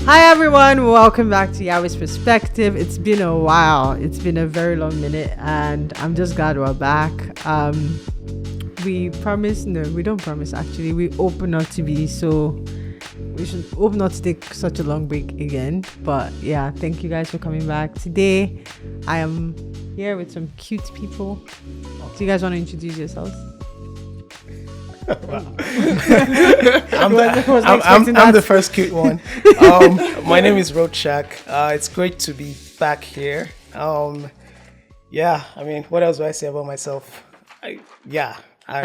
Hi everyone, welcome back to YAHWEH'S Perspective. It's been a while. It's been a very long minute and I'm just glad we're back. We don't promise actually. We hope not to be so we should hope not to take such a long break again. But yeah, thank you guys for coming back. Today I am here with some cute people. Do you guys want to introduce yourselves? I'm the first cute one. My name is Rotshak. It's great to be back here. What else do I say about myself? I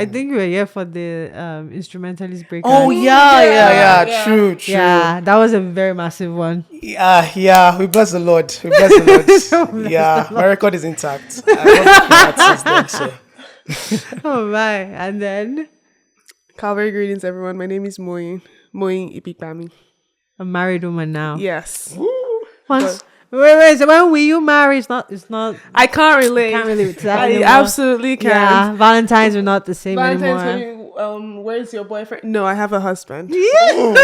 think we were here for the instrumentalist break. Oh, true. Yeah, that was a very massive one. Yeah, we bless the Lord. My record is intact. Oh my, and then Calvary greetings, everyone. My name is Moyin Rotshak. a married woman now. Yes. Once, wait. So when were you married? It's not. I can't relate. Can't relate to that I anymore. absolutely can't. Yeah, Valentine's are not the same anymore. Where's your boyfriend? No, I have a husband. Yeah.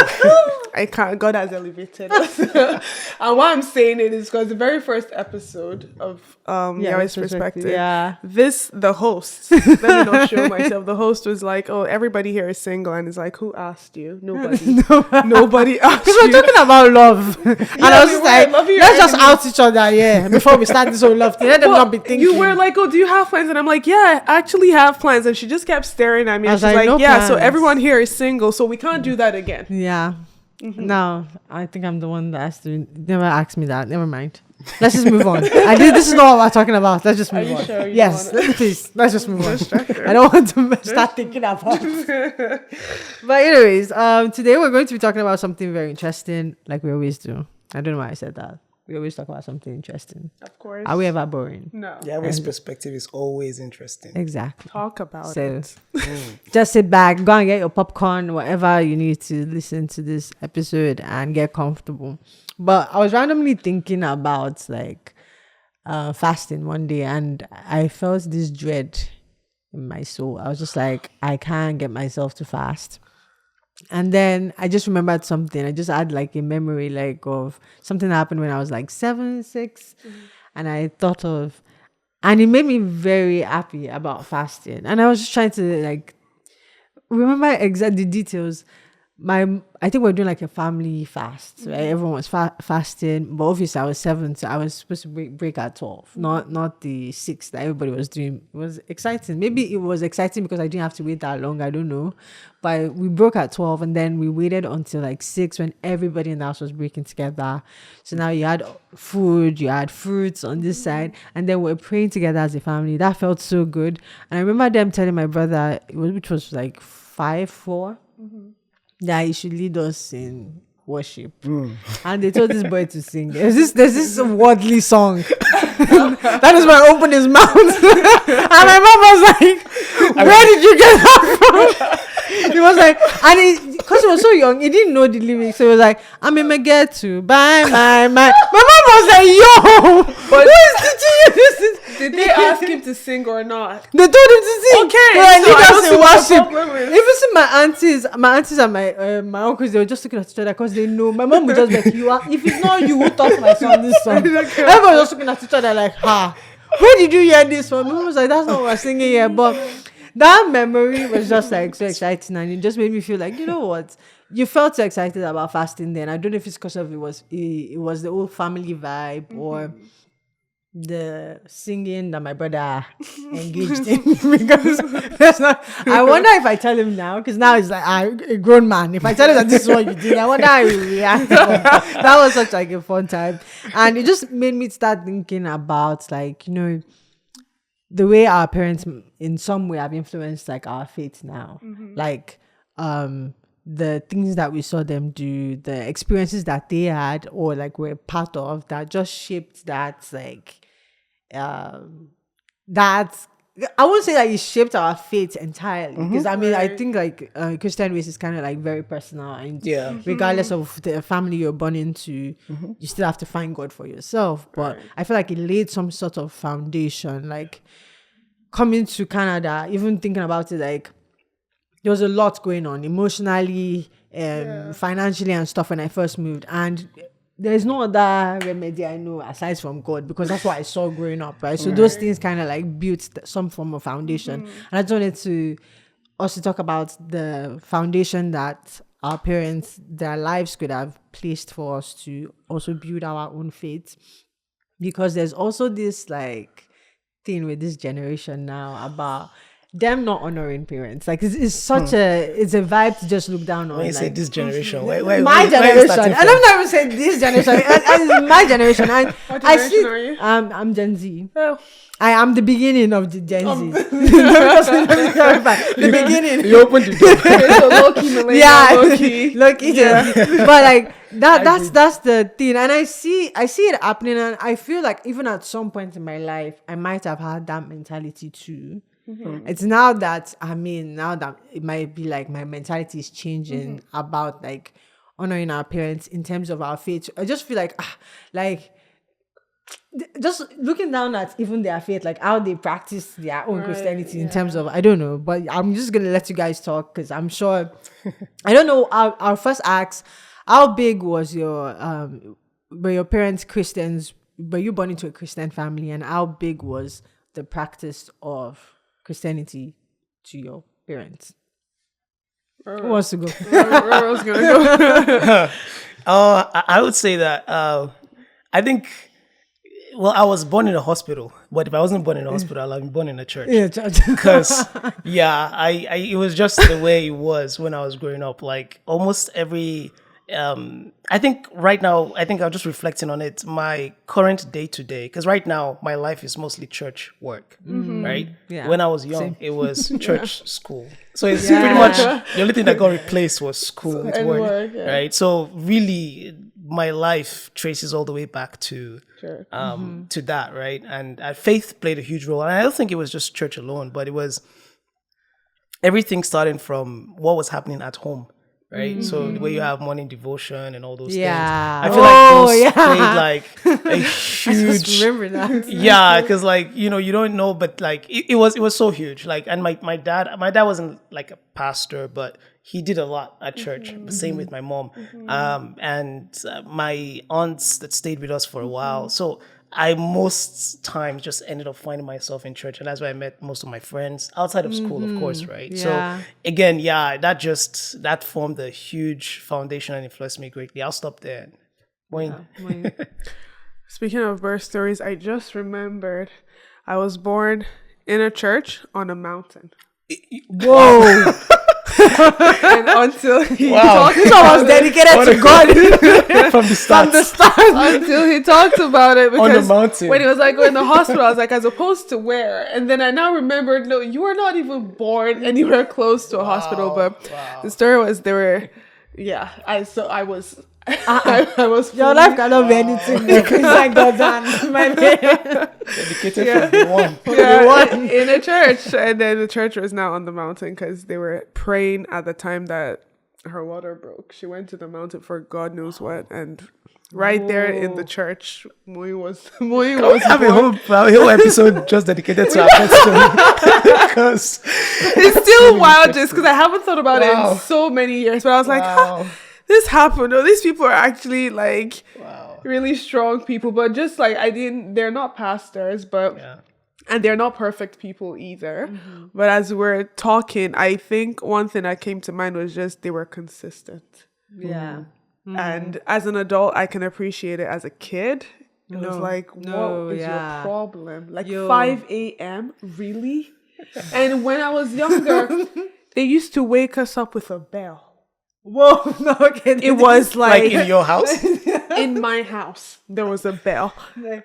I can't. God has elevated us. And why I'm saying it is because the very first episode of YAHWEH'S Perspective. Yeah. The host. Let me not show myself. The host was like, "Oh, everybody here is single," and it's like, "Who asked you? Nobody. Nobody asked you." Because we're talking about love, and I was just like, let's just out each other, before we start this whole love thing. Let them not be thinking. You were like, "Oh, do you have plans?" And I'm like, "Yeah, I actually have plans." And she just kept staring at me. And she's like, no "Yeah, plans. so everyone here is single, so we can't do that again." Yeah. Mm-hmm. No, I think I'm the one that has to never ask me that. Never mind. Let's just move on. This is not what we're talking about. Let's just move on. Sure yes, please. Let's just move on. I don't want to start thinking about it. But anyways, today we're going to be talking about something very interesting, like we always do. I don't know why I said that. We always talk about something interesting. Of course. Are we ever boring? No. YAHWEH'S perspective is always interesting. Exactly. Talk about So, it. just sit back, go and get your popcorn, whatever you need to listen to this episode and get comfortable. But I was randomly thinking about fasting one day and I felt this dread in my soul. I was just like, I can't get myself to fast. And then I just remembered something. I just had a memory of something that happened when I was 7, 6. And I thought of, and it made me very happy about fasting. And I was just trying to remember exactly the details. I think we're doing a family fast, right? Everyone was fasting, but obviously I was 7, so I was supposed to break at 12, not the 6 that everybody was doing. It was exciting. Maybe it was exciting because I didn't have to wait that long. I don't know, but we broke at 12, and then we waited until 6 when everybody in the house was breaking together. So now you had food, you had fruits on this side, and then we're praying together as a family. That felt so good. And I remember them telling my brother, which was 5, 4. That he should lead us in worship. And they told this boy to sing. There's this worldly song. That is why I opened his mouth. And my mom was like, where did you get that from? He was like, and because he was so young, he didn't know the lyrics. So he was like, I'm in my get to bye, my. My mom was like, yo, But who is teaching you this? did they ask him to sing or not? They told him to sing. Okay, So I so I don't see need what us the in problem worship. is. Even see my aunties and my uncles, they were just looking at each other because they know. My mom would just be like, if it's not you who taught my son this song. Everybody was just looking at each other like, where did you hear this from? My mom was like, that's not what we're singing here. But that memory was just so exciting, and it just made me feel you know what? You felt so excited about fasting then. I don't know if it's because of it was the whole family vibe or the singing that my brother engaged in. Because that's not. I wonder if I tell him now, because now he's a grown man. If I tell him that this is what you did, I wonder how he will react. That was such a fun time, and it just made me start thinking about the way our parents in some way have influenced our faith now. The things that we saw them do, the experiences that they had or were part of, that just shaped that that I won't say that it shaped our faith entirely, because I think Christian race is kind of very personal, and regardless of the family you're born into, you still have to find God for yourself. But I feel it laid some sort of foundation. Coming to Canada, even thinking about it, there was a lot going on emotionally, financially and stuff when I first moved, and there's no other remedy I know aside from God, because that's what I saw growing up, right? So those things kind of like built some form of foundation. And I just wanted to also talk about the foundation that our parents, their lives could have placed for us to also build our own faith. Because there's also this like thing with this generation now about them not honoring parents. Like it's such it's a vibe to just look down on. When you like, say this generation, my generation, and I'm not even saying this generation. It's my generation, and What I generation see. are you? I'm Gen Z. Oh. I am the beginning of the Gen Z. The beginning. You opened the door. So low-key millennial, Yeah, low-key. low-key Gen Z. But like that's the thing, and I see it happening, and I feel like even at some point in my life, I might have had that mentality too. It's now that it might be like my mentality is changing about like honoring our parents in terms of our faith. I just feel like just looking down at even their faith, like how they practice their own Christianity in terms of, I don't know, but I'm just gonna let you guys talk because I'm sure I don't know. I'll first ask, how big was were your parents Christians? Were you born into a Christian family, and how big was the practice of Christianity to your parents? Who wants to go? Where else gonna go? I would say that I think. Well, I was born in a hospital, but if I wasn't born in a hospital, I'd have been born in a church. Yeah, church. Because it was just the way it was when I was growing up. Like almost every, I think right now, I'm just reflecting on it. My current day to day, because right now my life is mostly church work, right? Yeah. When I was young, it was church, school. So it's pretty much the only thing that got replaced was school with work, right? So really, my life traces all the way back to to that, right? And faith played a huge role. And I don't think it was just church alone, but it was everything starting from what was happening at home, right? So the way you have morning devotion and all those things. I feel like those played like a huge. I remember that. Yeah, because like you don't know, but like it was so huge. Like, and my dad wasn't like a pastor, but he did a lot at church. Same with my mom, and my aunts that stayed with us for a while. So I most times just ended up finding myself in church, and that's where I met most of my friends outside of school, of course, right? Yeah. So again, that formed a huge foundation and influenced me greatly. I'll stop there. Moyin. Speaking of birth stories, I just remembered I was born in a church on a mountain. Whoa. And until he Wow. This one was dedicated to God From the start. until he talked about it, On the because mountain. when he was like going to the hospital, I was like, as opposed to where? And then I now remembered, no, you were not even born anywhere close to a hospital. But the story was I was I was Your life cannot be anything because I got done. My Dedicated from the one. in a church, and then the church was now on the mountain because they were praying at the time that her water broke. She went to the mountain for God knows what, and right there in the church, Moyin was Have a whole episode just dedicated to our pet story. Because it's still wild just because I haven't thought about it in so many years, but I was like, this happened. Oh, these people are actually like really strong people, but just like they're not pastors, but and they're not perfect people either. But as we're talking, I think one thing that came to mind was just they were consistent. Yeah. And as an adult, I can appreciate it. As a kid, it was like, what is your problem? Like 5 a.m. Really? And when I was younger, they used to wake us up with a bell. Whoa, no, okay. It was like in your house? in my house, there was a bell.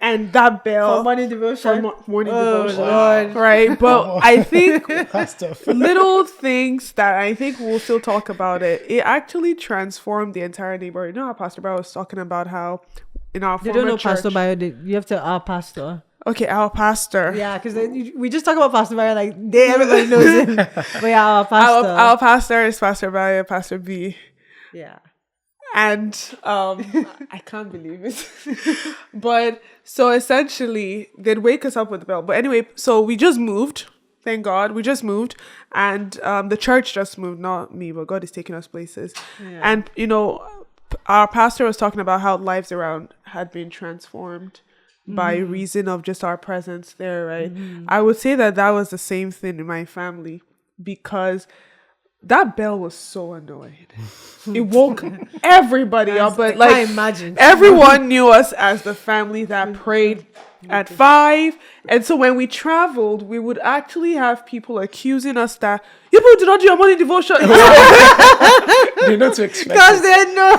And that bell for morning devotion. Lord. Right? But I think That's tough. little things that I think we'll still talk about it actually transformed the entire neighborhood. You know how Pastor Bao was talking about how in our They former don't know church, Pastor Bayo. You have to our pastor. okay, our pastor. Yeah, because we just talk about Pastor Bayo like everybody knows him. But yeah, our pastor. Our pastor is Pastor Bayo, Pastor B. Yeah. And I can't believe it. But so essentially, they'd wake us up with the bell. But anyway, so we just moved. Thank God. We just moved. And the church just moved. Not me, but God is taking us places. Yeah. And, our pastor was talking about how lives around had been transformed by reason of just our presence there, right? I would say that was the same thing in my family, because that bell was so annoying. It woke everybody up, but I can't imagine. everyone knew us as the family that prayed at 5. And so when we traveled, we would actually have people accusing us that you people do not do your morning devotion. They know to expect Because they know.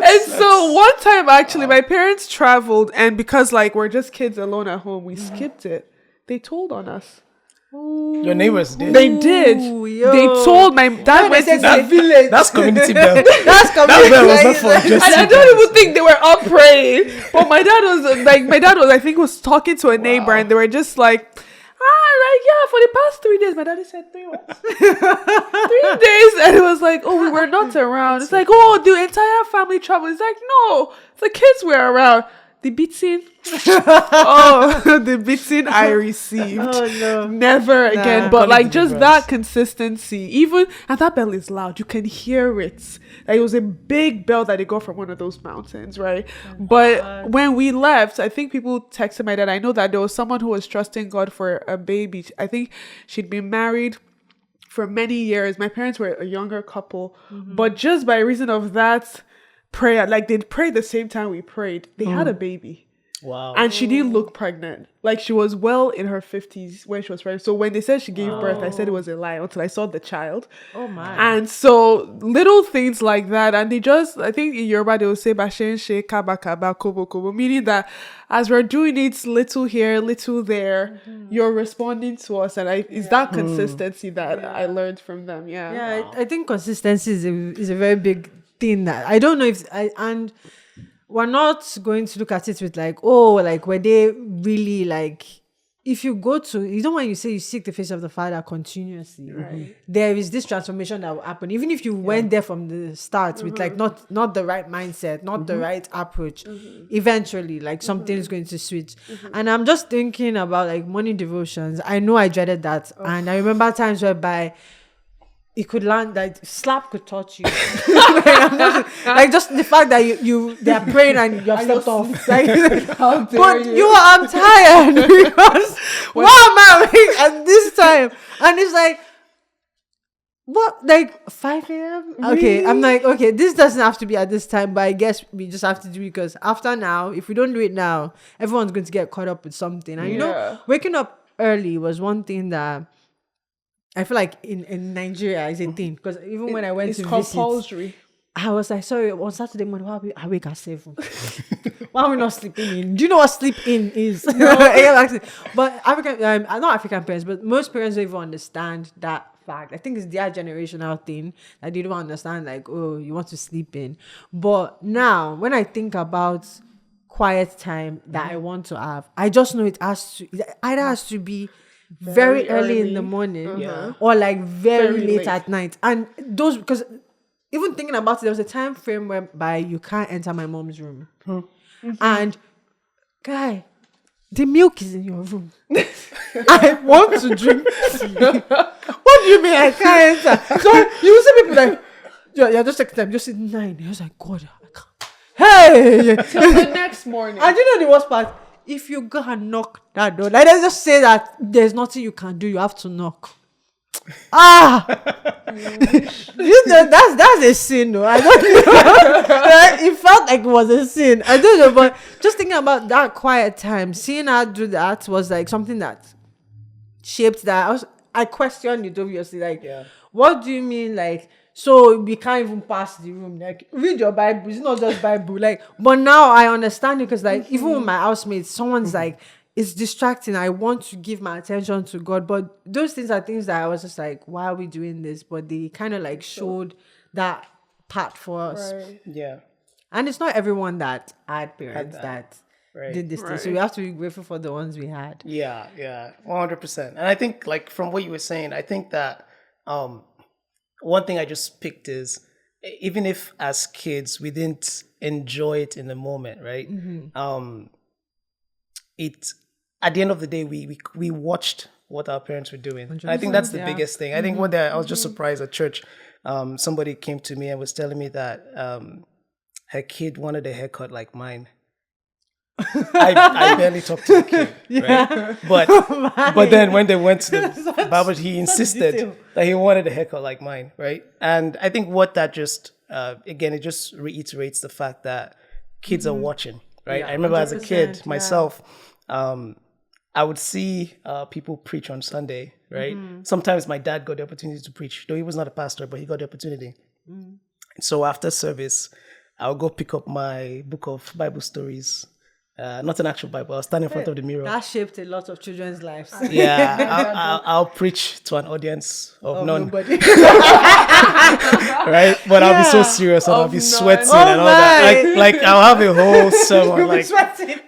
And so one time, actually, my parents traveled, and because like we're just kids alone at home, we skipped it. They told on us. Your neighbors did. They did. Yo. They told my dad went to that village. That's community bell. That's That bell was not for just and I don't even think they were up praying. But my dad was, I think, was talking to a neighbor, and they were just like, for the past 3 days. My daddy said 3 what? 3 days. And it was like, oh, we were not around. It's like, oh, the entire family travel. It's like, no, the kids were around. The beating, the beating I received. Oh no, never again. Nah. But like just that consistency, even and that bell is loud. You can hear it. Like, it was a big bell that they got from one of those mountains, right? But when we left, I think people texted my dad. I know that there was someone who was trusting God for a baby. I think she'd been married for many years. My parents were a younger couple, but just by reason of that prayer, like they'd pray the same time we prayed, they had a baby. Wow. And she didn't look pregnant. Like, she was well in her 50s when she was pregnant. So when they said she gave birth, I said it was a lie until I saw the child. Oh my. And so little things like that, and they just, I think in Yoruba they will say "Bashen kaba kaba kobo kobo," meaning that as we're doing it little here, little there, you're responding to us, and it's that consistency that I learned from them. I think consistency is a very big thing that I don't know and we're not going to look at it with like, oh, like were they really like, if you go to, you know, when you say you seek the face of the Father continuously, right? There is this transformation that will happen, even if you went there from the start with like not the right mindset, not the right approach. Eventually, like something is going to switch. And I'm just thinking about like morning devotions. I know I dreaded that, and I remember times whereby it could land, like slap could touch you. like just the fact that they're praying and you have stepped off. Like, but I'm tired because what am I awake at this time? And it's like, what, like 5 a.m? Okay, I'm like, okay, this doesn't have to be at this time, but I guess we just have to do it, because after now, if we don't do it now, everyone's going to get caught up with something. And you know, waking up early was one thing that I feel like in Nigeria is a thing, because even when I went to compulsory. visit, I was like, sorry, on Saturday morning, why are we awake at 7? Why are we not sleeping in? Do you know what sleep in is? No. But not African parents, but most parents don't even understand that fact. I think it's their generational thing that they don't understand, like, oh, you want to sleep in. But now, when I think about quiet time that I want to have, I just know it either has to be very early in the morning or like very late at night. And those, because even thinking about it, there was a time frame whereby you can't enter my mom's room. And guy, the milk is in your room. I want to drink tea. What do you mean I can't enter? So you see people like, you're just taking time, just at 9. I was like, God, I can't. Hey! Till the next morning. And you know the worst part? If you go and knock that door, like, let's just say that there's nothing you can do, you have to knock. You know, that's a sin, though. I don't know. It felt like it was a sin. I don't know, but just thinking about that quiet time, seeing her do that was like something that shaped that. I questioned it, obviously. Like, what do you mean, like? So we can't even pass the room. Like, read your Bible. It's not just Bible. Like, but now I understand it, because like even with my housemates, someone's like, it's distracting. I want to give my attention to God. But those things are things that I was just like, why are we doing this? But they kind of like showed that part for us. Right. Yeah. And it's not everyone that had parents that did this thing. So we have to be grateful for the ones we had. Yeah, 100%. And I think, like, from what you were saying, I think that one thing I just picked is, even if as kids we didn't enjoy it in the moment, right? It, at the end of the day, we watched what our parents were doing. And I think that's the biggest thing. I think one day I was just surprised at church. Somebody came to me and was telling me that her kid wanted a haircut like mine. I barely talked to the kid, right? But then when they went to the barber, he insisted that he wanted a haircut like mine, right? And I think what that just again, it just reiterates the fact that kids are watching, right? I remember as a kid myself, I would see people preach on Sunday, right? Sometimes my dad got the opportunity to preach, though he was not a pastor, but he got the opportunity. So after service, I'll go pick up my book of Bible stories. Not an actual Bible. I'll stand in front of the mirror. That shaped a lot of children's lives. Yeah, I'll preach to an audience of none. Nobody. Right? But I'll be so serious and I'll be sweating and all that. Like I'll have a whole sermon. Like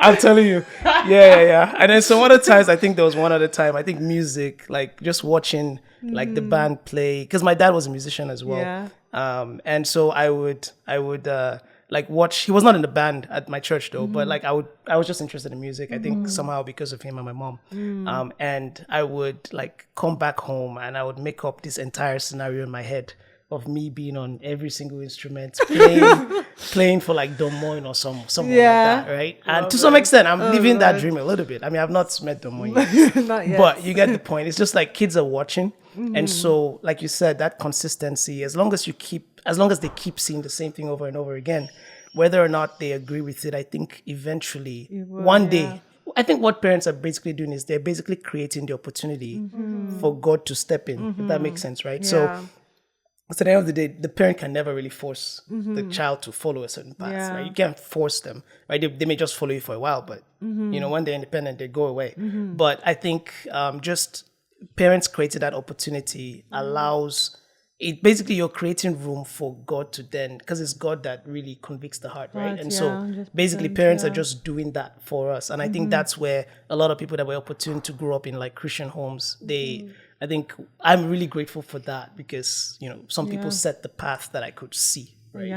I'm telling you. Yeah. And then some other times, I think there was one other time, I think music, like just watching like the band play. Because my dad was a musician as well. Yeah. And so I would like watch. He was not in the band at my church though, but like I was just interested in music. I think somehow because of him and my mom. And I would like come back home and I would make up this entire scenario in my head of me being on every single instrument, playing for like Don Moyin or someone like that, right? And to some extent, I'm living that dream a little bit. I mean, I've not met Don Moyin yet, Not yet. but you get the point. It's just like kids are watching, and so, like you said, that consistency. As long as they keep seeing the same thing over and over again, whether or not they agree with it, I think eventually, one day. I think what parents are basically doing is they're basically creating the opportunity for God to step in, if that makes sense, right? So at the end of the day, the parent can never really force the child to follow a certain path, right? You can't force them, right? They may just follow you for a while, but you know, when they're independent, they go away. But I think just parents creating that opportunity allows it. Basically, you're creating room for God to then, because it's God that really convicts the heart, right? And so basically parents are just doing that for us. And I think that's where a lot of people that were opportune to grow up in like Christian homes, I think I'm really grateful for that because, you know, some people set the path that I could see, right?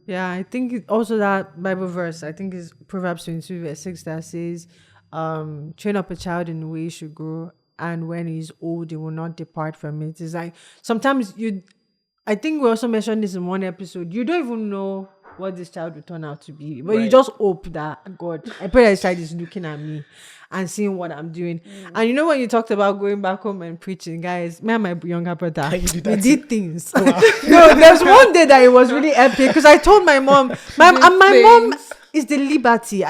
Yeah, I think also that Bible verse, I think is Proverbs 22 verse 6 that says, train up a child in the way he should grow, and when he's old, he will not depart from it. It's like sometimes I think we also mentioned this in one episode, you don't even know what this child will turn out to be, but you just hope that God, I pray that this child is looking at me and seeing what I'm doing. And you know, when you talked about going back home and preaching, guys, me and my younger brother, we did things. No, there's one day that it was really epic because I told my mom, my mom is the liberty.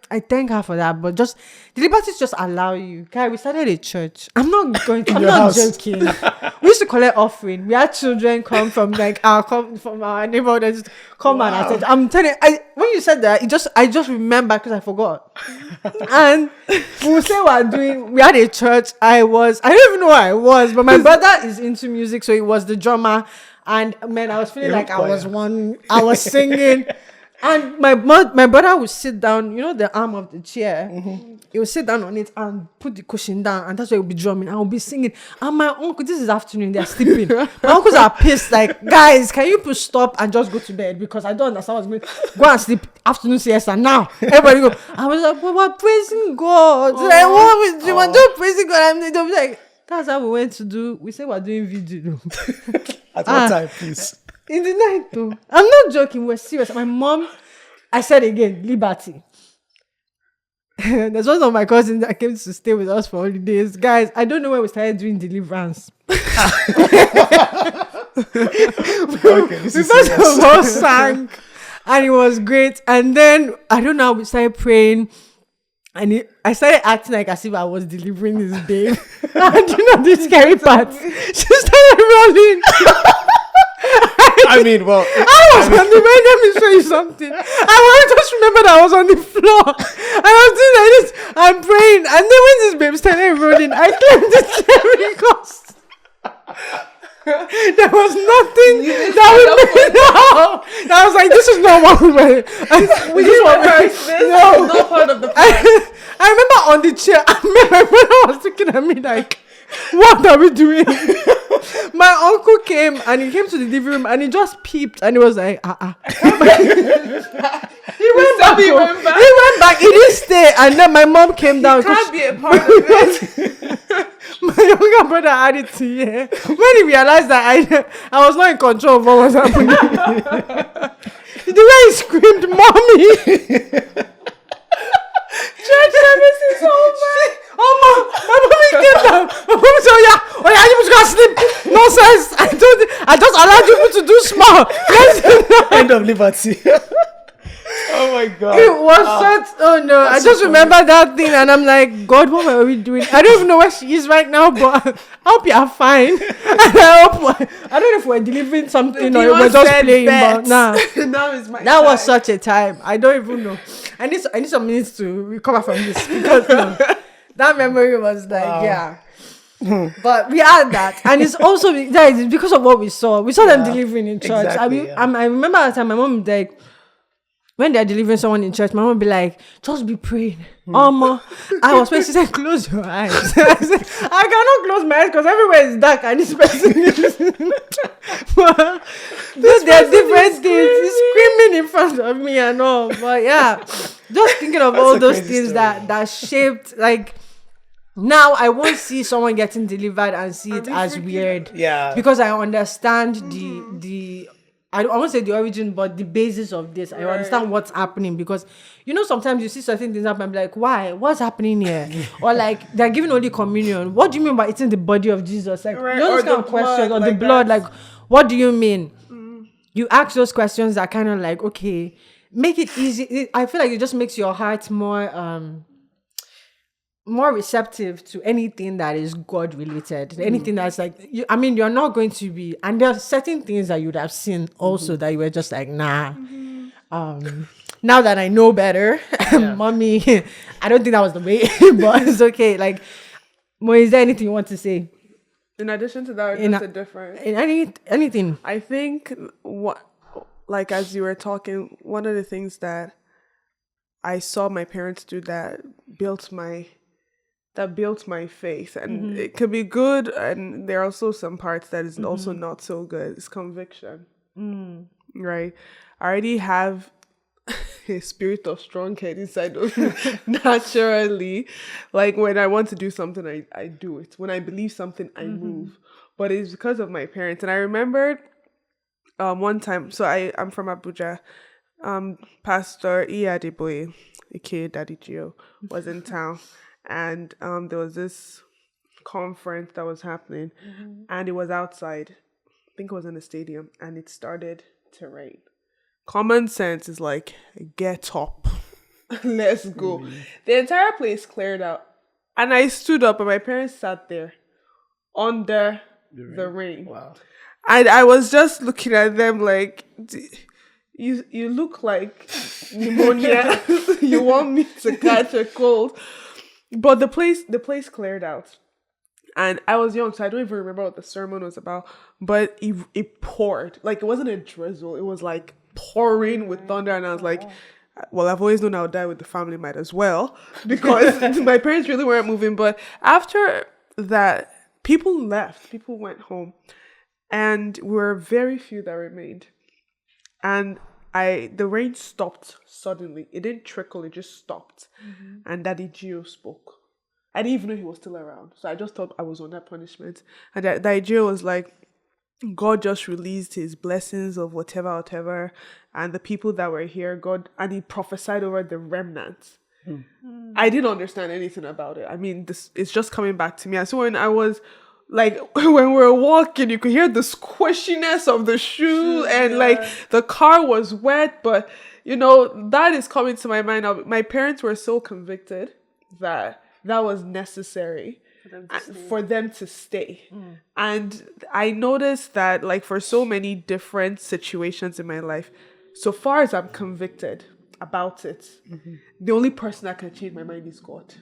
I thank her for that, but just the liberties just allow you. Okay, we started a church. I'm not joking. We used to collect offering. We had children come from from our neighborhood and just come and attend. I'm telling you, when you said that, I just remember because I forgot. And we say we had a church. I don't even know where I was, but my brother is into music, so he was the drummer. And man, I was feeling like I was singing. And my brother would sit down, you know, the arm of the chair. He would sit down on it and put the cushion down, and that's why he would be drumming. I would be singing. And my uncle, this is afternoon, they're sleeping. My uncles are pissed, like, guys, can you please stop and just go to bed? Because I don't understand what's going on. Go and sleep, afternoon siesta now. Everybody go. I was like, well, we're praising God. Like, what we do? We're just praising God. And they'll be like, that's how we went to do. We say we're doing video. At what time, please? In the night, though. I'm not joking. We're serious. My mom, I said again, liberty. There's one of my cousins that came to stay with us for holidays. Guys, I don't know when we started doing deliverance. Okay, this We is first serious. of all sang, and it was great. And then, I don't know, we started praying. And I started acting like as if I was delivering this babe. And you know, this scary part. She started rolling. I mean, well, I was on the way. Let me show you something. I just remember that I was on the floor and I was doing like this. I'm praying, and then when this babe started rolling, I claimed the cherry cost. There was nothing that would make it out. I was like, this is not what we were. We didn't rehearse this. No. It's not part of the plan. I remember on the chair, my brother was looking at me like, what are we doing? My uncle came and he came to the living room and he just peeped and he was like, He went back. He went back. He didn't stay. And then my mom came down. Can't be a part of it. My younger brother had it to hear. When he realized that I was not in control of what was happening. The way he screamed, "Mommy!" Church service is over. Oh my mommy came down. My mommy said, oh yeah, you must go sleep. Nonsense. I just allowed you to do small. End of liberty. Oh my God. It was such, oh no. I just remember that thing and I'm like, God, what were we doing? I don't even know where she is right now, but I hope you are fine. And I don't know if we're delivering something or we're just playing, but nah. Now is my That time. was such a time. I don't even know. I need some minutes to recover from this because that memory was like, yeah. But we had that, and it's also it's because of what we saw. We saw them delivering in church. Exactly, I remember at the time my mom would like, when they're delivering someone in church, my mom would be like, just be praying. I was praying. She said, close your eyes. I said, I cannot close my eyes because everywhere is dark and this person is. There are different things. He's screaming in front of me and all. But yeah, just thinking of all those things that shaped, like, now I won't see someone getting delivered and see it as weird. Yeah. Because I understand the I won't say the origin, but the basis of this. I understand what's happening because, sometimes you see certain things happen and be like, why? What's happening here? Or like, they're giving Holy Communion. What do you mean by eating the body of Jesus? Like, those kind of questions. Or the blood, like, what do you mean? You ask those questions that kind of like, okay, make it easy. I feel like it just makes your heart more receptive to anything that is God related, anything that's like, you're not going to be, and there are certain things that you'd have seen also that you were just like, nah. Now that I know better, mommy, I don't think that was the way, but it's okay. Like, Mo, is there anything you want to say? In addition to that, or just a different? In anything. I think as you were talking, one of the things that I saw my parents do that built my faith, and it could be good, and there are also some parts that is also not so good. It's conviction, right? I already have a spirit of strong head inside of me naturally. Like, when I want to do something, I do it. When I believe something, I move. But it's because of my parents. And I remembered one time, so I'm from Abuja, Pastor Iyadeboye, aka Daddy Gio, was in town. And there was this conference that was happening, and it was outside. I think it was in a stadium, and it started to rain. Common sense is like, get up, let's go. The entire place cleared out, and I stood up, and my parents sat there under the rain. Wow! And I was just looking at them like, you look like pneumonia. You want me to catch a cold? But the place cleared out, and I was young, so I don't even remember what the sermon was about. But it poured, like, it wasn't a drizzle; it was like pouring with thunder. And I was like, "Well, I've always known I'll die with the family, might as well," because my parents really weren't moving. But after that, people left, people went home, and we were very few that remained. And the rain stopped suddenly. It didn't trickle, it just stopped. And Daddy Gio spoke. I didn't even know he was still around. So I just thought I was on that punishment. And Daddy Gio was like, God just released his blessings of whatever. And the people that were here, and he prophesied over the remnants. I didn't understand anything about it. I mean, it's just coming back to me. And so when I was, like, when we were walking, you could hear the squishiness of the shoe, and like the car was wet, but that is coming to my mind now. My parents were so convicted that was necessary for them to stay. And I noticed that, like, for so many different situations in my life, so far as I'm convicted about it, the only person that can change my mind is God.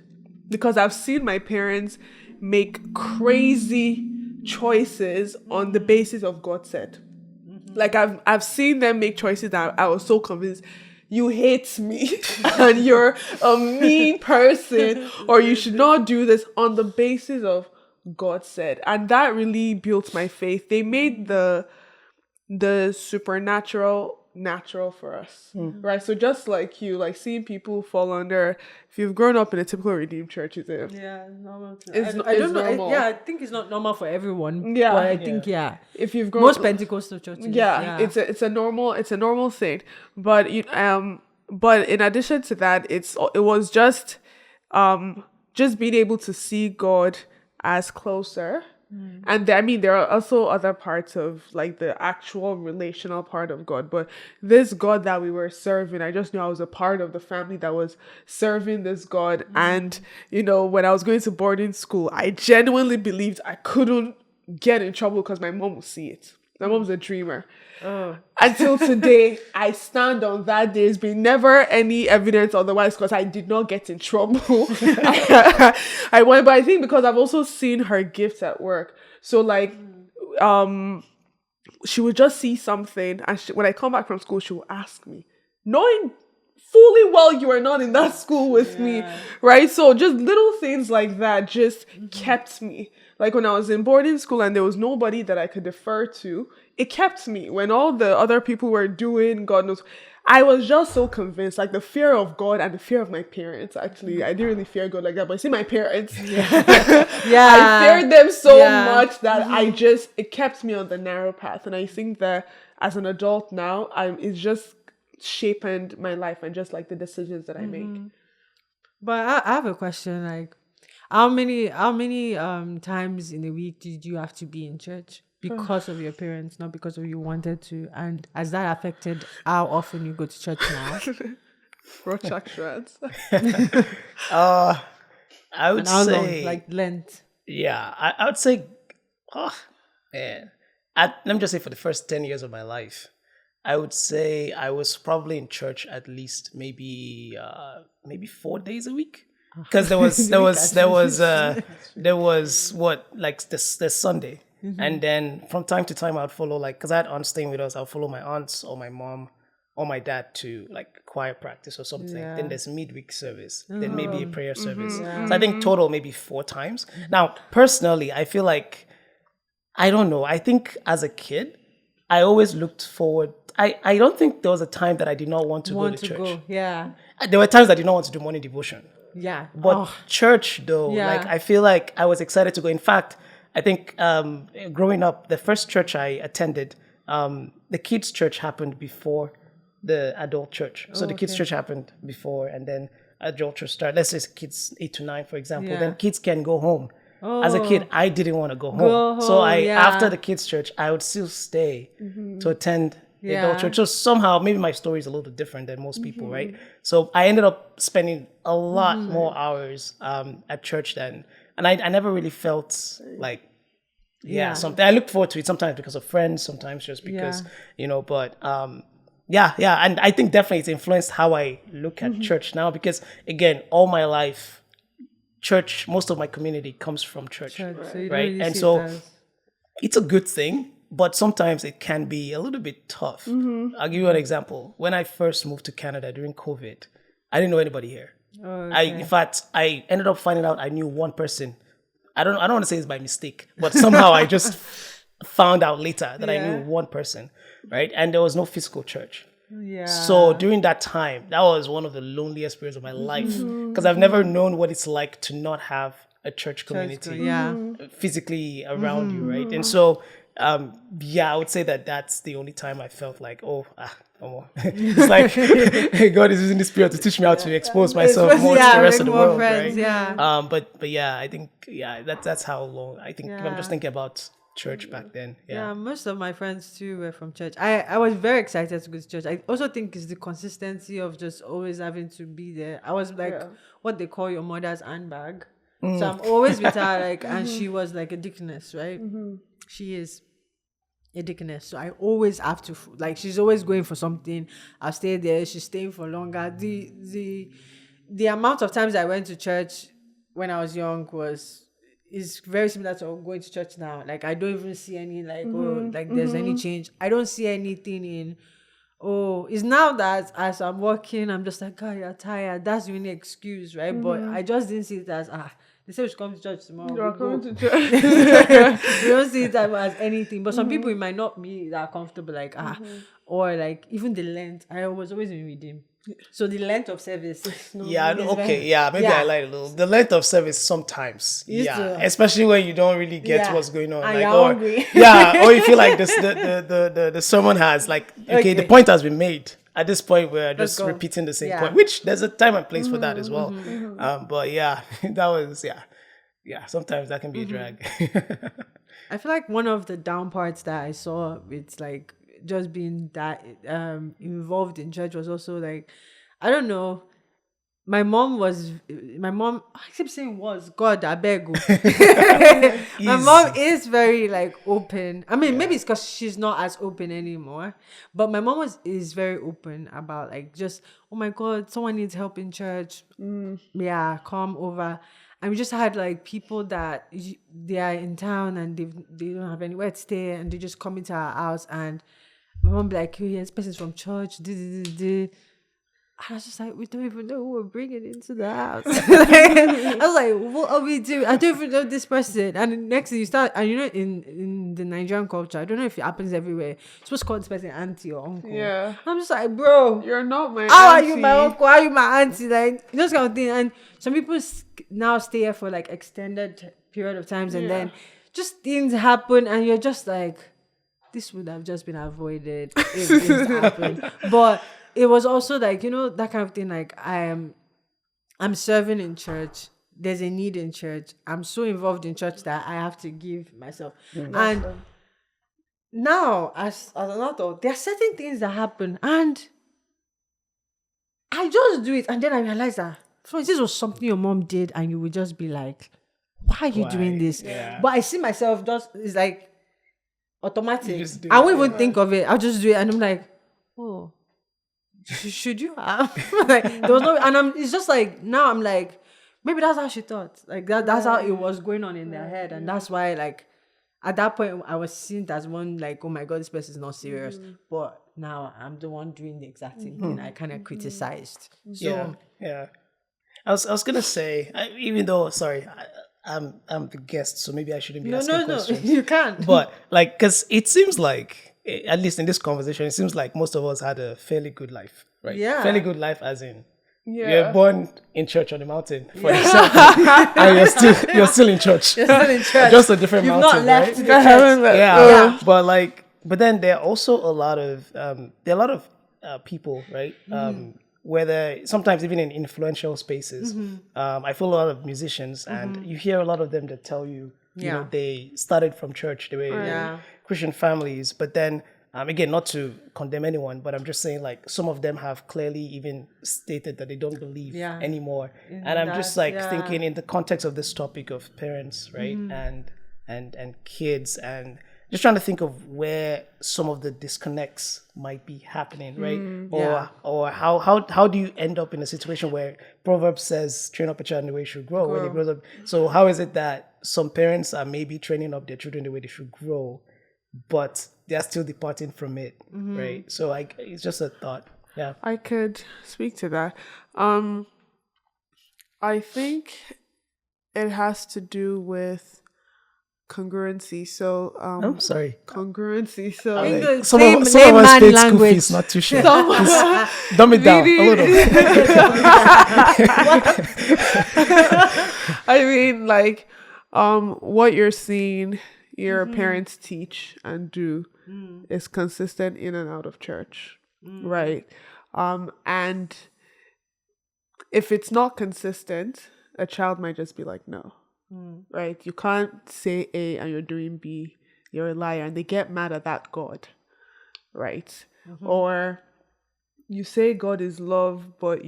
Because I've seen my parents make crazy choices on the basis of God said. Like, I've seen them make choices that I was so convinced, you hate me and you're a mean person, or you should not do this, on the basis of God said. And that really built my faith. They made the supernatural natural for us, right? So just like you, like seeing people fall under, if you've grown up in a typical Redeemed church, is it? Yeah, normal. I don't know. I think it's not normal for everyone. Yeah. But I think, if you've grown most Pentecostal churches. it's a normal thing. But but in addition to that, it was just being able to see God as closer. And I mean, there are also other parts of like the actual relational part of God, but this God that we were serving, I just knew I was a part of the family that was serving this God. And, when I was going to boarding school, I genuinely believed I couldn't get in trouble because my mom would see it. My mom's a dreamer. Until today, I stand on that. There's been never any evidence otherwise because I did not get in trouble. I went, but I think because I've also seen her gifts at work. So like, she would just see something, and when I come back from school, she will ask me, knowing fully well you are not in that school with me, right? So just little things like that just kept me. Like when I was in boarding school and there was nobody that I could defer to, it kept me. When all the other people were doing, God knows, I was just so convinced, like the fear of God and the fear of my parents, actually. I didn't really fear God like that, but I see my parents. I feared them so much that it kept me on the narrow path. And I think that as an adult now, it's just shaped my life and just like the decisions that I make. But I have a question, like, how many times in a week did you have to be in church because of your parents, not because of you wanted to? And has that affected how often you go to church now? Rotshak shreds. I would say long, like Lent. Yeah, I would say, let me just say for the first 10 years of my life, I would say I was probably in church at least maybe 4 days a week. Because there was what, like this Sunday, and then from time to time I'd follow, like, because I had aunts staying with us, I'll follow my aunts or my mom or my dad to like choir practice or something. Then there's midweek service, then maybe a prayer service. So I think total maybe 4 times. Now personally, I feel like, I don't know, I think as a kid I always looked forward. I don't think there was a time that I did not want to go to church. There were times I did not want to do morning devotion. But church though, like I feel like I was excited to go. In fact, I think growing up, the first church I attended, the kids' church happened before the adult church. So the kids' church happened before, and then adult church started. Let's say kids 8 to 9, for example. Then kids can go home. As a kid, I didn't want to go home. So after the kids' church, I would still stay to attend the adult church. So somehow, maybe my story is a little different than most people, right? So I ended up spending a lot more hours at church then. And I never really felt like, something. I look forward to it sometimes because of friends, sometimes just because, but and I think definitely it's influenced how I look at church now, because again, all my life, church, most of my community comes from church. So right? Really, and so it's a good thing, but sometimes it can be a little bit tough. I'll give you an example. When I first moved to Canada during COVID, I didn't know anybody here. In fact, I ended up finding out I knew one person. I don't want to say it's by mistake, but somehow I just found out later that I knew one person, right? And there was no physical church. So during that time, that was one of the loneliest periods of my life, because I've never known what it's like to not have a church community physically around you, right? And so, I would say that that's the only time I felt like, it's like God is using the Spirit to teach me how to expose myself more to the rest of the world, friends, right? But I think that's how long I think. I'm just thinking about church back then. Most of my friends too were from church. I was very excited to go to church. I also think it's the consistency of just always having to be there. I was like what they call your mother's handbag. So I'm always with her, like, and she was like a deaconess, right? She is a deaconess, so I always have to, like, she's always going for something. I'll stay there, she's staying for longer. The amount of times I went to church when I was young is very similar to going to church now. Like, I don't even see any there's any change. I don't see anything in it's now that as I'm working, I'm just like, God, you're tired. That's the only excuse, right? But I just didn't see it as they say we should come to church tomorrow. You're we coming go. to church. We don't see it as anything. But some people, it might not be that comfortable, like, or like even the length. I was always in redeem. So the length of service. Maybe Yeah. I lied a little. The length of service sometimes, especially when you don't really get what's going on, and like, you're hungry. or you feel like the sermon has like, okay, the point has been made. At this point, we're just repeating the same point, which there's a time and place for that as well. But yeah, that was sometimes that can be a drag. I feel like one of the down parts that I saw with like just being that involved in church was also like, I don't know, my mom, I keep saying was, God, I beg you. My mom is very like open. I mean, maybe it's because she's not as open anymore, but my mom is very open about like just, oh my God, someone needs help in church. Yeah, come over. And we just had like people that they are in town and they don't have anywhere to stay, and they just come into our house, and my mom be like, oh yeah, this person's from church. And I was just like, we don't even know who we're bringing into the house. I was like, what are we doing? I don't even know this person. And the next thing you start, and you know, in the Nigerian culture, I don't know if it happens everywhere, you're supposed to call this person auntie or uncle. Yeah. I'm just like, bro, you're not my how auntie. are you my uncle? How are you my auntie? Like, those kind of thing. And some people now stay here for like extended period of times, and then just things happen, and you're just like, this would have just been avoided if things happened. But it was also like, you know, that kind of thing. Like, I'm serving in church. There's a need in church. I'm so involved in church that I have to give myself. And now, as an adult, there are certain things that happen, and I just do it, and then I realize that this was something your mom did, and you would just be like, why are you doing this? Yeah. But I see myself it's like automatic. I won't even think of it. I'll just do it, and I'm like, oh, should you have? Like, there was no, and it's just like, now I'm like, maybe that's how she thought. Like that's how it was going on in their head, and that's why, like, at that point I was seen as one, like, oh my God, this person is not serious. But now I'm the one doing the exact same thing I kind of criticized. So yeah. I was gonna say, even though, sorry, I'm the guest, so maybe I shouldn't be asking questions. You can't. But like, because it seems like, at least in this conversation, it seems like most of us had a fairly good life, right? Yeah. Fairly good life, as in you're born in church on the mountain for yourself, and you're still in church. You're still in church. Just a different mountain, not left right? the church. Yeah. But then there are also a lot of people, right? Whether sometimes even in influential spaces, I follow a lot of musicians, and you hear a lot of them that tell you, you know, they started from church, they were Christian families, but then again, not to condemn anyone, but I'm just saying, like, some of them have clearly even stated that they don't believe anymore, and I'm just like thinking in the context of this topic of parents, right, and kids, and just trying to think of where some of the disconnects might be happening, right? Or how do you end up in a situation where Proverbs says, train up a child in the way he should grow when he grows up? So how is it that some parents are maybe training up their children the way they should grow, but they're still departing from it, right? So it's just a thought. Yeah. I could speak to that. I think it has to do with congruency. So I'm sorry. Congruency. So English, Some of us paid school fees, not too sure. Dumb it down a little. I mean, like, what you're seeing your parents teach and do is consistent in and out of church, right? And if it's not consistent, a child might just be like, no. Right? You can't say A and you're doing B. You're a liar. And they get mad at that God. Right? Or you say God is love, but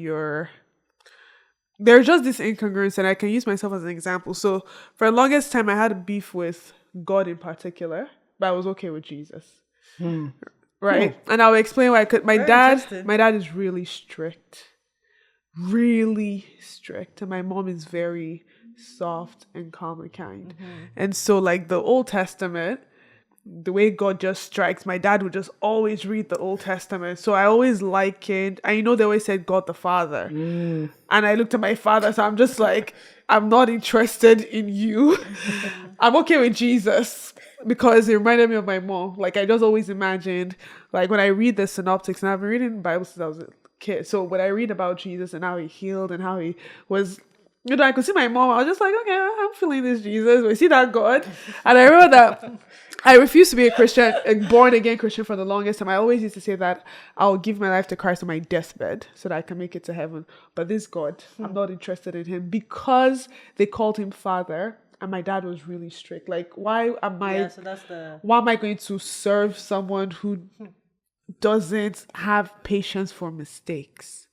there's just this incongruence, and I can use myself as an example. So for the longest time, I had a beef with God in particular, but I was okay with Jesus. Right? And I'll explain why. My dad is really strict. Really strict. And my mom is very soft and calm and kind. And so, like, the Old Testament, the way God just strikes. My dad would just always read the Old Testament. So I always likened, and they always said God the Father. And I looked at my father, so I'm just like, I'm not interested in you. I'm okay with Jesus, because it reminded me of my mom. Like, I just always imagined, like, when I read the synoptics, and I've been reading the Bible since I was a kid. So when I read about Jesus and how he healed and how he was, I could see my mom. I was just like, okay, I'm feeling this Jesus. We see that God. And I remember that I refused to be a Christian, a born again Christian, for the longest time. I always used to say that I'll give my life to Christ on my deathbed so that I can make it to heaven. But this God, I'm not interested in him, because they called him Father. And my dad was really strict. Like, why am I going to serve someone who doesn't have patience for mistakes?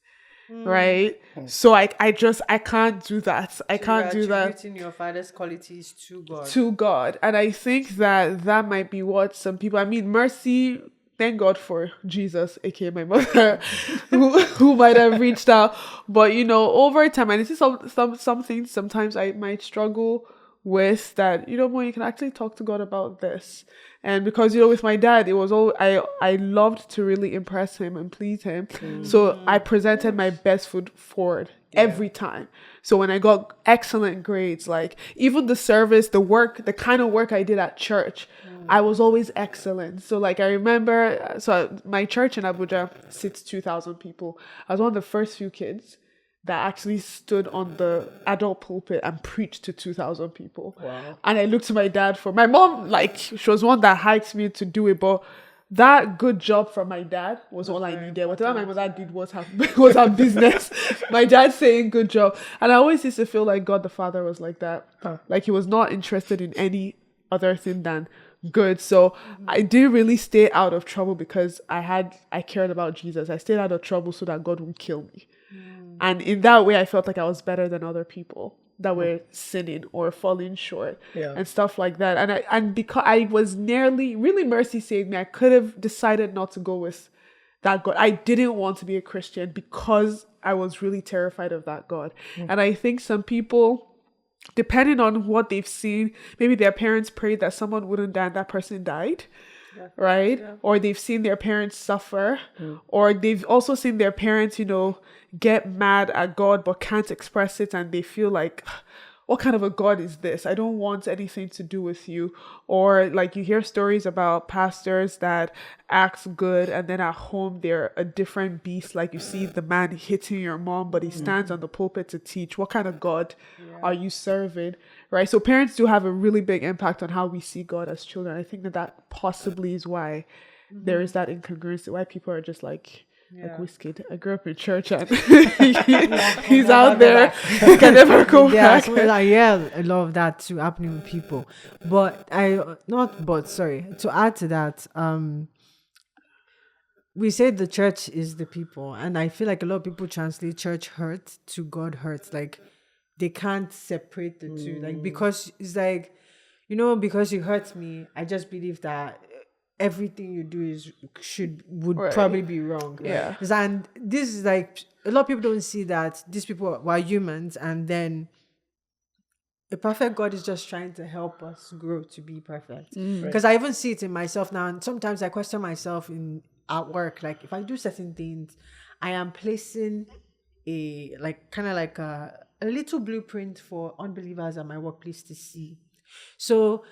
Right? So I can't do that. I can't do that. Attributing your father's qualities to God. And I think that might be what some people, mercy, thank God for Jesus, aka my mother, who might have reached out. But over time, and this is some things sometimes I might struggle with, that you can actually talk to God about this. And because with my dad, it was all I loved to really impress him and please him. So I presented my best foot forward every time. So when I got excellent grades, like even the service, the work, the kind of work I did at church, I was always excellent. So like I remember, my church in Abuja sits 2,000 people. I was one of the first few kids that actually stood on the adult pulpit and preached to 2,000 people. Wow. And I looked to my dad for, my mom, like, she was one that hiked me to do it, but that good job from my dad was all I needed. Whatever my mother did was her business. My dad saying good job. And I always used to feel like God the Father was like that. Like he was not interested in any other thing than good. So I didn't really stay out of trouble because I cared about Jesus. I stayed out of trouble so that God wouldn't kill me. And in that way, I felt like I was better than other people that were sinning or falling short and stuff like that. And because I was really mercy saved me, I could have decided not to go with that God. I didn't want to be a Christian because I was really terrified of that God. And I think some people, depending on what they've seen, maybe their parents prayed that someone wouldn't die and that person died. Right? Yeah. Or they've seen their parents suffer, or they've also seen their parents, get mad at God but can't express it, and they feel like, what kind of a God is this? I don't want anything to do with you. Or like you hear stories about pastors that act good and then at home they're a different beast. Like you see the man hitting your mom, but he stands on the pulpit to teach. What kind of God are you serving? Right? So parents do have a really big impact on how we see God as children. I think that possibly is why there is that incongruency, why people are just like Whiskey. I grew up in church and he's out there. He can never go back. So I love that too happening with people. But to add to that, we say the church is the people, and I feel like a lot of people translate church hurt to God hurt. Like they can't separate the two. Like because it's like, because you hurt me, I just believe that everything you do would probably be wrong. Yeah. And this is like, a lot of people don't see that these people were humans, and then a perfect God is just trying to help us grow to be perfect. Because I even see it in myself now, and sometimes I question myself at work. Like if I do certain things, I am placing a little blueprint for unbelievers at my workplace to see. So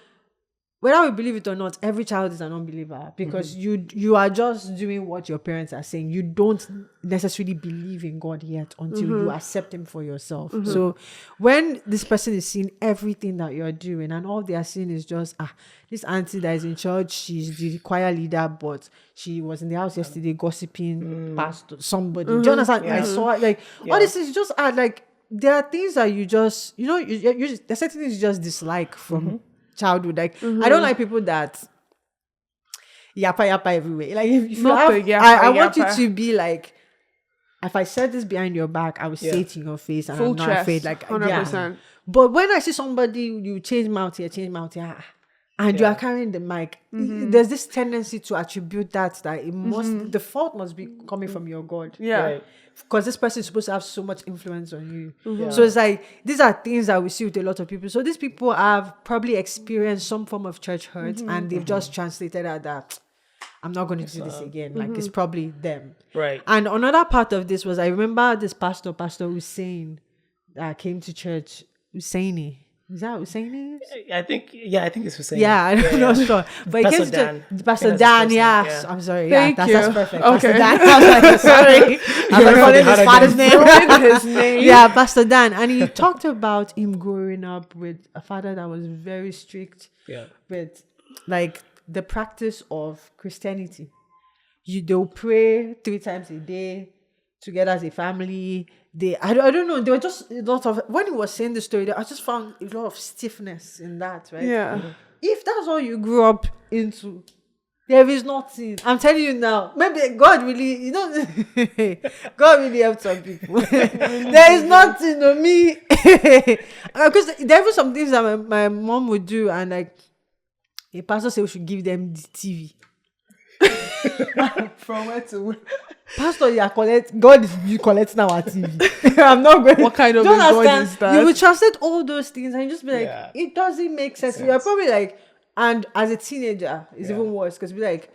whether we believe it or not, every child is an unbeliever because you are just doing what your parents are saying. You don't necessarily believe in God yet until you accept him for yourself. So when this person is seeing everything that you're doing and all they are seeing is just, this auntie that is in church, she's the choir leader, but she was in the house yesterday gossiping past somebody. Do you understand? I saw it, all this is just like, there are things that you just, there's certain things you just dislike from childhood. Like I don't like people that yappa everywhere. Like if I want you to be like, if I said this behind your back, I will say it in your face, and I'm not afraid. Like 100%. But when I see somebody, you change mouth here, and you are carrying the mic, there's this tendency to attribute that it must, the fault must be coming from your God. Yeah. Right. Because this person is supposed to have so much influence on you. Yeah. So it's like, these are things that we see with a lot of people. So these people have probably experienced some form of church hurt, and they've just translated that I'm not going to do this again. Like, it's probably them. Right. And another part of this was, I remember this Pastor Hussein, that came to church. Husseini. Is that Husseini? I think it's Hussein. Yeah, I'm not sure. But Pastor it came Dan. to Pastor That's Dan, his yeah. first name, yeah. I'm sorry. Thank yeah, you. that's perfect. Okay. Pastor Dan. I was like, sorry. I was calling his father's name. His name. Yeah, Pastor Dan. And he talked about him growing up with a father that was very strict with like the practice of Christianity. They'll pray 3 times a day together as a family. I don't know. There were just a lot of, when he was saying the story, I just found a lot of stiffness in that, right? Yeah. If that's all you grew up into, there is nothing. I'm telling you now. Maybe God really, God really helped some people. There is nothing on me. Because there were some things that my mom would do, and like, a pastor said we should give them the TV. From where to where? Pastor, you collect now our TV. I'm not going. What kind of don't God understand. is that? You will translate all those things and you just be like, Yeah. it doesn't make sense. You're probably like, and as a teenager, it's even worse because be like,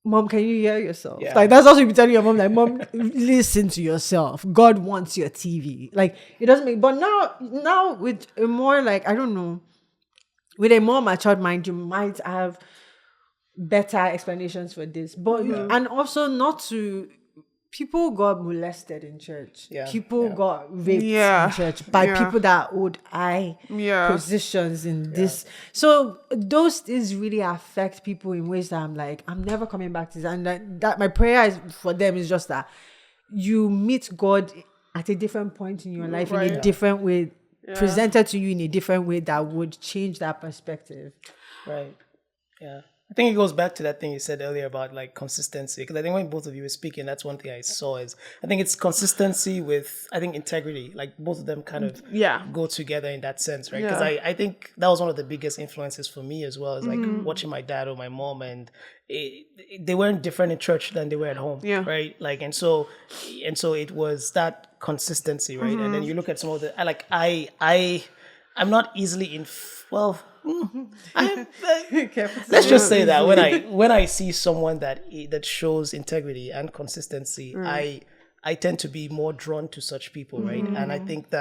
Mom, can you hear yourself? Yeah. Like, that's also you be telling your mom, like, Mom, listen to yourself. God wants your TV. Like, it doesn't make. But now with a more like, I don't know, with a more matured mind, you might have better explanations for this, but and also not to, people got molested in church. People got raped in church by people that hold high positions in this. So those things really affect people in ways that I'm like, I'm never coming back to this. And that my prayer is for them is just that you meet God at a different point in your life in a different way, presented to you in a different way that would change that perspective. Right. Yeah. I think it goes back to that thing you said earlier about like consistency. Because I think when both of you were speaking, that's one thing I saw is I think it's consistency with, I think, integrity. Like both of them kind of go together in that sense, right? Because I think that was one of the biggest influences for me as well, is like watching my dad or my mom, and they weren't different in church than they were at home, right? Like, and so it was that consistency, right? And then you look at some of the, I'm not easily let's just say that when I see someone that shows integrity and consistency, I tend to be more drawn to such people, right? And I think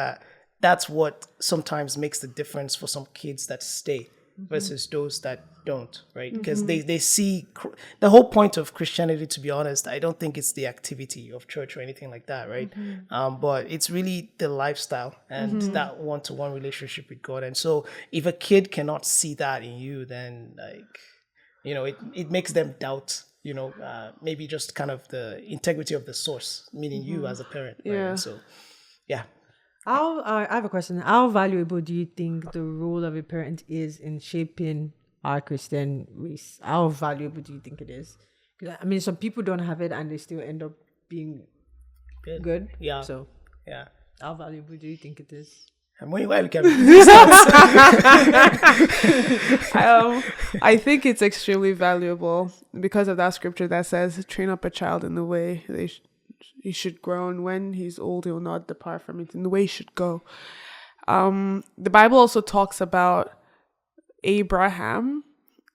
that's what sometimes makes the difference for some kids that stay versus those that don't, right? Because they see the whole point of Christianity, to be honest, I don't think it's the activity of church or anything like that, right? But it's really the lifestyle and that one-to-one relationship with God. And so if a kid cannot see that in you, then it makes them doubt, maybe just kind of the integrity of the source, meaning you as a parent, right? And so, yeah. I have a question. How valuable do you think the role of a parent is in shaping our Christian race? How valuable do you think it is? Because I mean, some people don't have it and they still end up being good. Yeah. So, how valuable do you think it is? I think it's extremely valuable because of that scripture that says, "Train up a child in the way he should grow, and when he's old, he will not depart from it, in the way he should go." The Bible also talks about Abraham.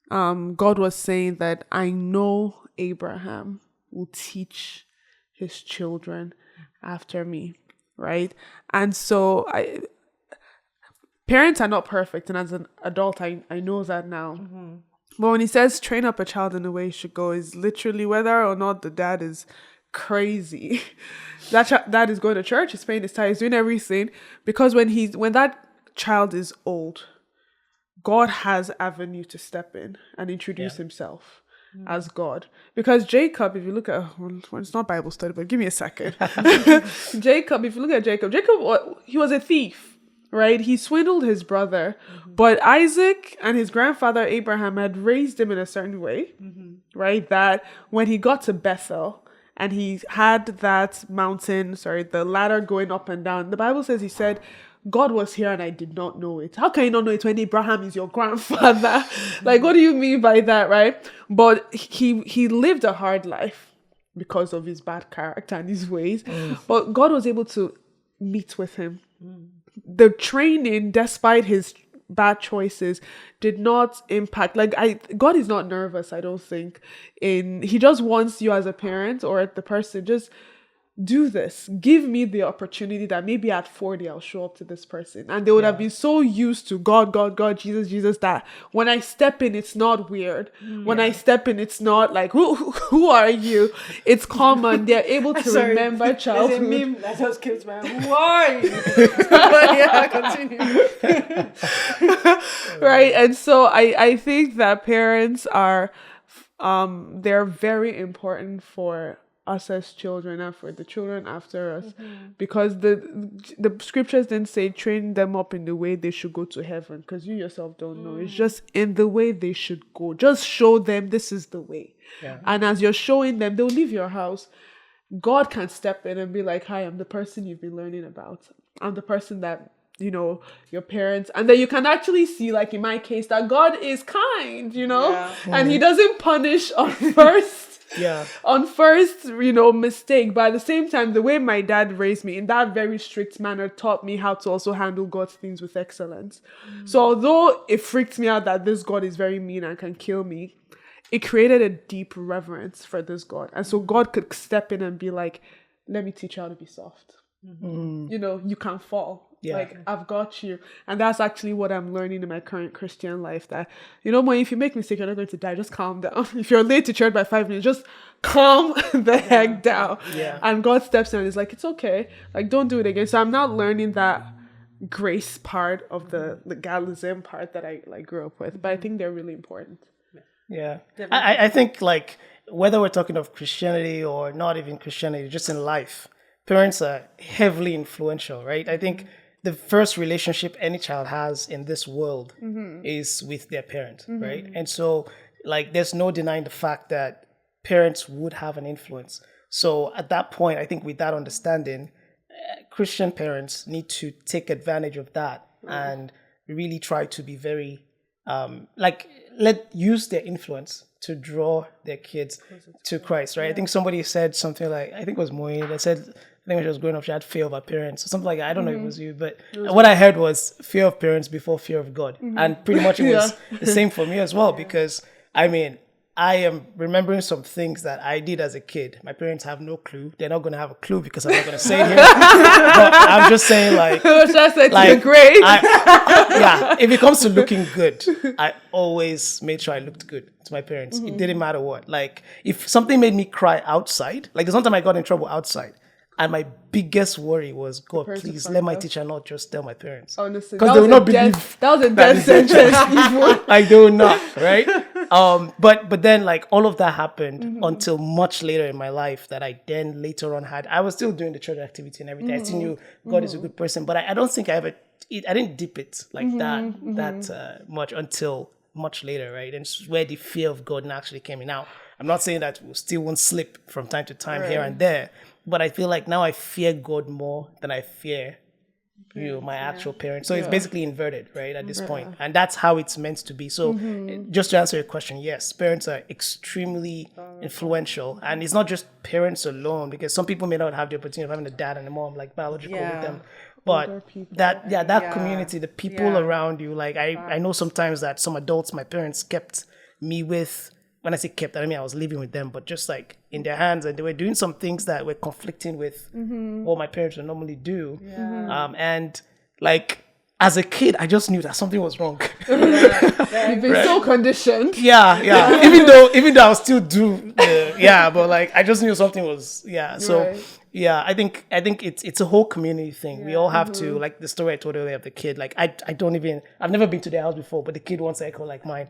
God was saying that I know Abraham will teach his children after me, right? And so parents are not perfect, and as an adult, I know that now. But when he says train up a child in the way he should go, is literally whether or not the dad is crazy, that is going to church, he's paying his tithes, doing everything, because when that child is old, God has avenue to step in and introduce himself as God. Because Jacob, if you look at, well, it's not Bible study, but give me a second. Jacob, if you look at Jacob, he was a thief, right? He swindled his brother, but Isaac and his grandfather Abraham had raised him in a certain way, right? That when he got to Bethel, and he had that the ladder going up and down. The Bible says he said, God was here and I did not know it. How can you not know it when Abraham is your grandfather? Like, what do you mean by that, right? But he lived a hard life because of his bad character and his ways. But God was able to meet with him. The training, despite his bad choices, did not impact. God is not nervous, I don't think. He just wants you as a parent or the person, just do this. Give me the opportunity that maybe at 40 I'll show up to this person. And they would have been so used to God, Jesus, that when I step in, it's not weird. When I step in, it's not like, who are you? It's common. They're able to remember childhood. There's a meme that just keeps my who are you? Yeah, continue. Right. And so I think that parents are, they're very important for us as children and for the children after us, because the scriptures didn't say train them up in the way they should go to heaven, because you yourself don't know. It's just in the way they should go. Just show them this is the way. And as you're showing them, they'll leave your house. God can step in and be like, hi, I'm the person you've been learning about. I'm the person that, your parents, and then you can actually see, like in my case, that God is kind, and he doesn't punish on first mistake. But at the same time, the way my dad raised me in that very strict manner taught me how to also handle God's things with excellence. So although it freaked me out that this God is very mean and can kill me, it created a deep reverence for this God. And so God could step in and be like, let me teach you how to be soft. You can fall. Like, I've got you. And that's actually what I'm learning in my current Christian life, that, if you make mistakes, you're not going to die. Just calm down. If you're late to church by 5 minutes, just calm the heck down. And God steps in and is like, it's okay. Like, don't do it again. So I'm not learning that grace part of the legalism part that I grew up with. But I think they're really important. I think, like, whether we're talking of Christianity or not even Christianity, just in life, parents are heavily influential, right? I think the first relationship any child has in this world is with their parent, right? And so, like, there's no denying the fact that parents would have an influence. So at that point, I think with that understanding, Christian parents need to take advantage of that and really try to be very, use their influence to draw their kids to Christ, right? I think somebody said something like, I think it was Moyin, that said, I think when she was growing up, she had fear of her parents or something like that. I don't know if it was you, but what I heard was fear of parents before fear of God. And pretty much it was the same for me as well, because, I am remembering some things that I did as a kid. My parents have no clue. They're not going to have a clue because I'm not going to say it here. But I'm just saying, like, if it comes to looking good, I always made sure I looked good to my parents. It didn't matter what. Like, if something made me cry outside, like there's one time I got in trouble outside, and my biggest worry was, God, please let my teacher not just tell my parents. Honestly, because they will not believe. That was a death sentence. Like, they will not, right? But then, like, all of that happened until much later in my life, that I then later on I was still doing the church activity and everything. I still knew God is a good person, but I don't think I didn't dip it like that much until much later, right? And it's where the fear of God actually came in. Now, I'm not saying that we still won't slip from time to time here and there, but I feel like now I fear God more than I fear my actual parents. So it's basically inverted, right, at this point. And that's how it's meant to be. So just to answer your question, yes, parents are extremely influential. And it's not just parents alone, because some people may not have the opportunity of having a dad and a mom, like, biological with them. But that community, the people around you, like, I know sometimes that some adults my parents kept me with. When I say kept, I mean I was living with them, but just like in their hands, and they were doing some things that were conflicting with what my parents would normally do. And like, as a kid, I just knew that something was wrong. You've been so conditioned. Even though I was still but like, I just knew something was So I think it's a whole community thing. We all have to, like the story I told earlier of the kid. Like, I've never been to their house before, but the kid wants an echo like mine.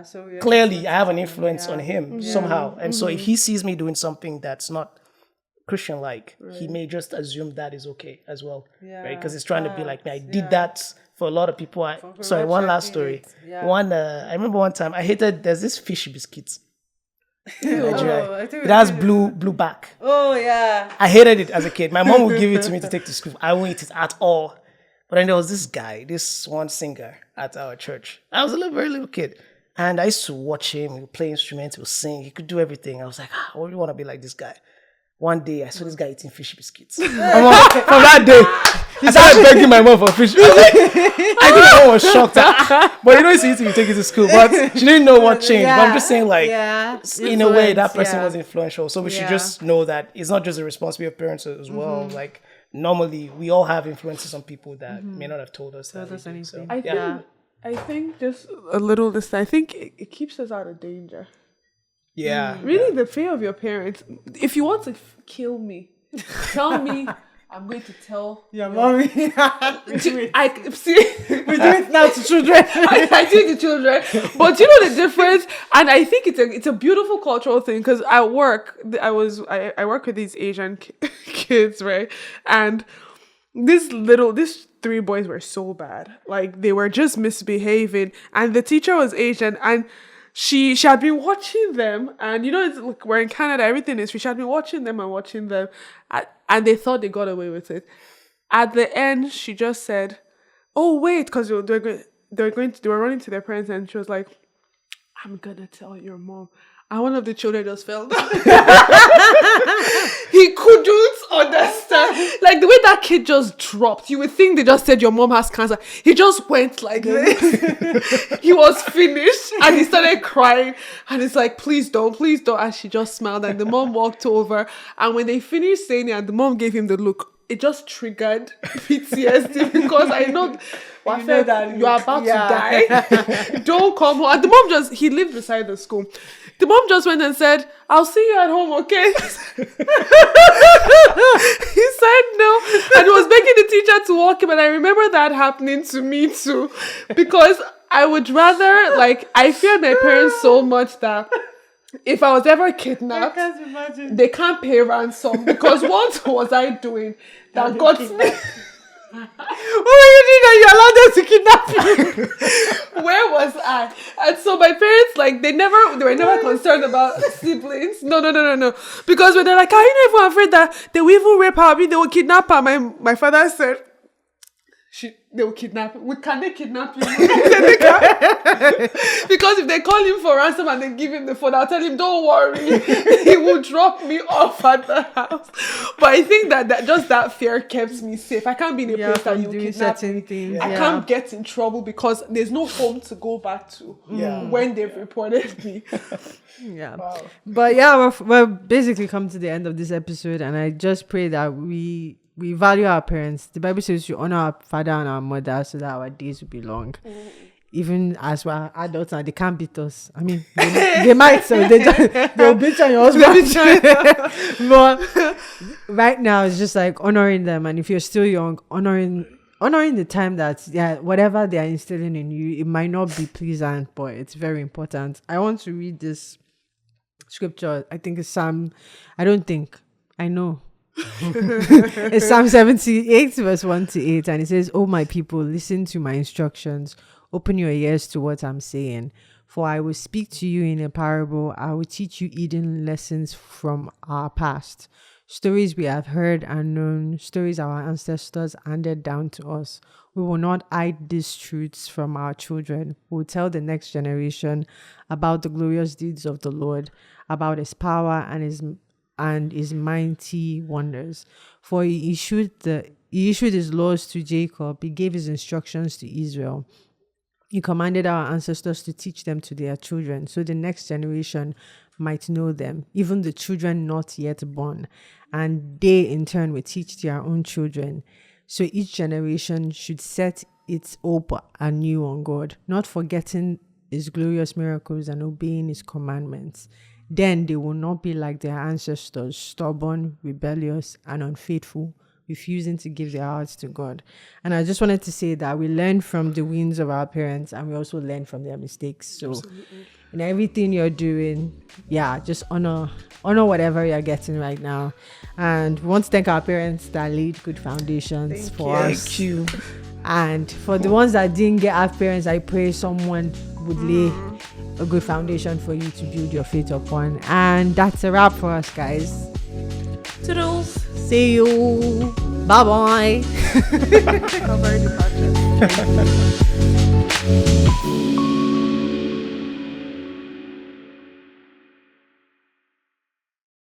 So clearly I have an influence on him somehow, and so if he sees me doing something that's not Christian-like, he may just assume that is okay as well, right? Because he's trying to be like me. I did that for a lot of people. One last story. I remember one time I hated. There's this fish biscuits. in Nigeria. I think It has blue back. Oh yeah. I hated it as a kid. My mom would give it to me to take to school. I wouldn't eat it at all. But then there was this guy, this one singer at our church. I was a very little kid. And I used to watch him. He would play instruments, he would sing, he could do everything. I was like, I really want to be like this guy. One day, I saw this guy eating fish biscuits. From that day, he started begging my mom for fish. I think my mom was shocked. But you know, it's easy to take it to school. But she didn't know what changed. But I'm just saying, like, in a way, that person was influential. So we should just know that it's not just the responsibility of parents as well. Like, normally, we all have influences on people that may not have told us that. So, I think just a little this. I think it keeps us out of danger. Yeah. Really, the fear of your parents. If you want to kill me, tell me. I'm going to tell your mommy. We do it now to children. I do it to children. But you know the difference? And I think it's a beautiful cultural thing because at work, I work with these Asian kids, right? And these 3 boys were so bad. Like, they were just misbehaving. And the teacher was Asian. And she had been watching them, and you know, it's like we're in Canada, everything is free. She had been watching them, and they thought they got away with it. At the end, she just said, "Oh wait," because they were running to their parents, and she was like, "I'm gonna tell your mom." And one of the children just fell down. He couldn't understand. Like, the way that kid just dropped, you would think they just said your mom has cancer. He just went like this. He was finished and he started crying. And it's like, please don't. And she just smiled. And the mom walked over. And when they finished saying it and the mom gave him the look, it just triggered PTSD because I know that you're about to die. Don't come home. And the mom he lived beside the school. The mom just went and said, "I'll see you at home, okay?" He said no. And he was begging the teacher to walk him. And I remember that happening to me too. Because I would rather, I feared my parents so much that if I was ever kidnapped, they can't pay ransom. Because what was I doing that got me? What were you doing that you allowed them to kidnap you? Where was I? And so my parents, they were never concerned about siblings. No. Because when they're like, are you not even afraid that they will even rape her? They will kidnap her. My father said, they will kidnap him. Can they kidnap him? Because if they call him for ransom and they give him the phone, I'll tell him, don't worry. He will drop me off at the house. But I think that just that fear kept me safe. I can't be in a place that you kidnap me. I can't get in trouble because there's no home to go back to when they've reported me. Wow. But we're basically come to the end of this episode, and I just pray that we value our parents. The Bible says we honor our father and our mother so that our days will be long. Even as we're adults now, they can't beat us. I mean, they might, so they'll beat you on your husband. But right now, it's just like honoring them. And if you're still young, honoring the time that, whatever they are instilling in you, it might not be pleasant, but it's very important. I want to read this scripture. I think it's I know. It's Psalm 78 verse 1 to 8, and it says, "Oh my people, listen to my instructions. Open your ears to what I'm saying. For I will speak to you in a parable. I will teach you hidden lessons from our past. Stories we have heard and known, stories our ancestors handed down to us. We will not hide these truths from our children. We will tell the next generation about the glorious deeds of the Lord, about his power and his mighty wonders. For he issued his laws to Jacob. He gave his instructions to Israel. He commanded our ancestors to teach them to their children, so the next generation might know them, even the children not yet born, and they in turn will teach their own children. So each generation should set its hope anew on God, not forgetting his glorious miracles and obeying his commandments. Then they will not be like their ancestors, stubborn, rebellious, and unfaithful, refusing to give their hearts to God." And I just wanted to say that we learn from the wins of our parents, and we also learn from their mistakes. So absolutely. In everything you're doing, just honor whatever you're getting right now. And we want to thank our parents that laid good foundations for us. Thank you. And for the ones that didn't get our parents, I pray someone would lay a good foundation for you to build your faith upon. And that's a wrap for us, guys. Toodles. See you. Bye bye. How very departure.